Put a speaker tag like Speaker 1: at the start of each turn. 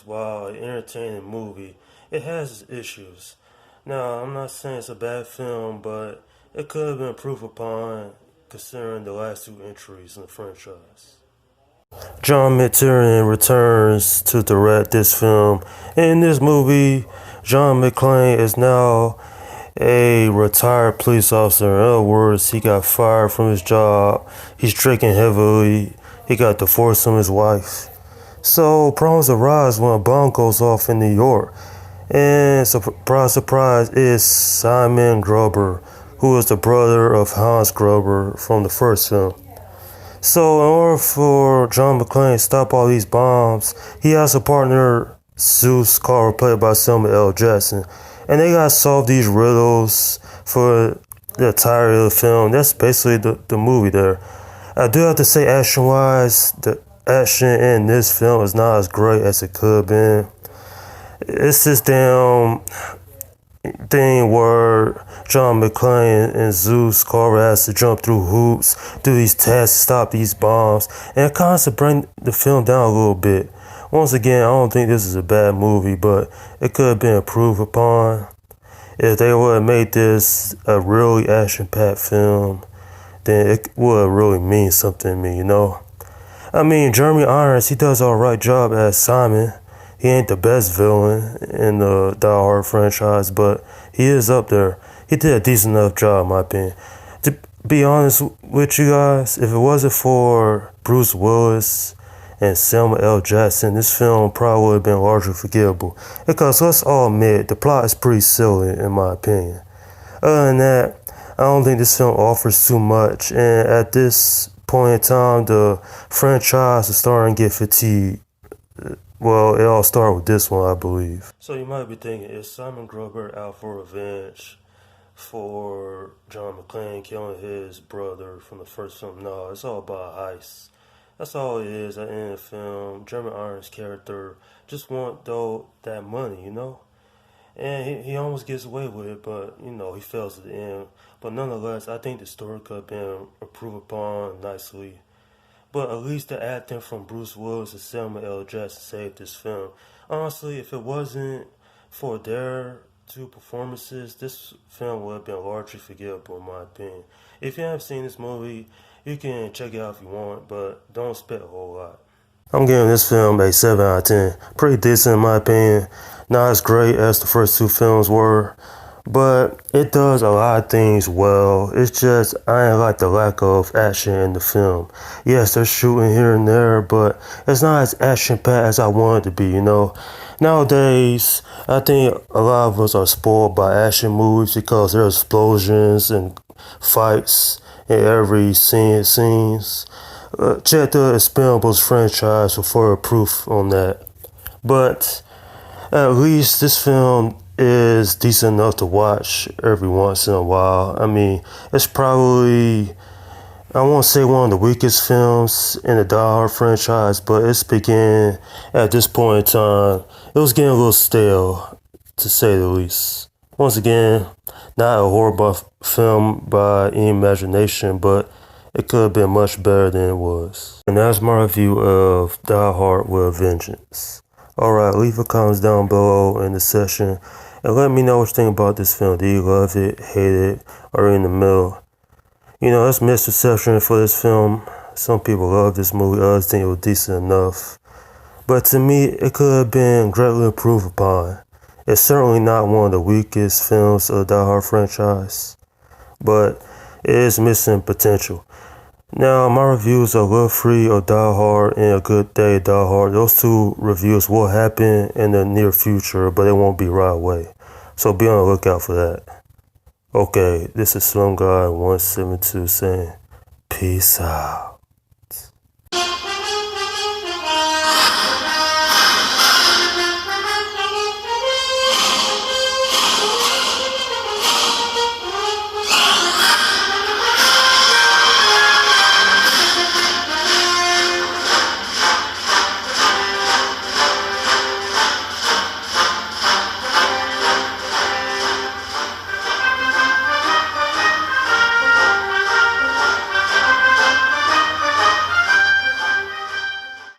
Speaker 1: Hard, while an entertaining movie, it has its issues. Now, I'm not saying it's a bad film, but it could have been improved upon considering the last two entries in the franchise. John McTiernan returns to direct this film. In this movie, John McClane is now a retired police officer. In other words, he got fired from his job. He's drinking heavily. He got divorced from his wife. So problems arise when a bomb goes off in New York. And surprise, surprise, is Simon Gruber, who is the brother of Hans Gruber from the first film. So in order for John McClane to stop all these bombs, he has a partner, Zeus Carver, played by Samuel L. Jackson. And they gotta solve these riddles for the entirety of the film. That's basically the movie there. I do have to say, action-wise, the action in this film is not as great as it could have been. It's this damn thing where John McClane and Zeus Carver has to jump through hoops, do these tests, stop these bombs, and it kind of bring the film down a little bit. Once again, I don't think this is a bad movie, but it could have been improved upon. If they would have made this a really action-packed film, then it would really mean something to me, you know? I mean, Jeremy Irons, he does an alright job as Simon. He ain't the best villain in the Die Hard franchise, but he is up there. He did a decent enough job, in my opinion. To be honest with you guys, if it wasn't for Bruce Willis and Samuel L. Jackson, this film probably would have been largely forgettable. Because let's all admit, the plot is pretty silly, in my opinion. Other than that, I don't think this film offers too much. And at this point in time, the franchise is starting to get fatigued. Well, it all started with this one, I believe. So you might be thinking, is Simon Gruber out for revenge for John McClane killing his brother from the first film? No, it's all about a heist. That's all it is at the end of the film. Jeremy Irons' character just want that money, you know? And he almost gets away with it, but, you know, he fails at the end. But nonetheless, I think the story could have been improved upon nicely. But at least the acting from Bruce Willis and Samuel L. Jackson saved this film. Honestly, if it wasn't for their two performances, this film would have been largely forgettable in my opinion. If you haven't seen this movie, you can check it out if you want, but don't expect a whole lot. I'm giving this film a 7 out of 10. Pretty decent in my opinion. Not as great as the first two films were, but it does a lot of things well. It's just, I ain't like the lack of action in the film. Yes, they're shooting here and there, but it's not as action-packed as I want it to be, you know? Nowadays, I think a lot of us are spoiled by action movies because there are explosions and fights in every scenes. Check the Expendables franchise for further proof on that. But at least this film is decent enough to watch every once in a while. I mean, it's probably, I won't say one of the weakest films in the Die Hard franchise, but it's beginning, at this point in time, it was getting a little stale, to say the least. Once again, not a horrible film by any imagination, but it could have been much better than it was. And that's my review of Die Hard with a Vengeance. Alright, leave a comments down below in the section and let me know what you think about this film. Do you love it, hate it, or in the middle? You know, that's misperception for this film. Some people love this movie, others think it was decent enough. But to me, it could have been greatly improved upon. It's certainly not one of the weakest films of the Die Hard franchise, but it is missing potential. Now, my reviews of Love Free or Die Hard and A Good Day Die Hard, those two reviews will happen in the near future, but it won't be right away. So be on the lookout for that. Okay, this is Slim Guy 172 saying, peace out.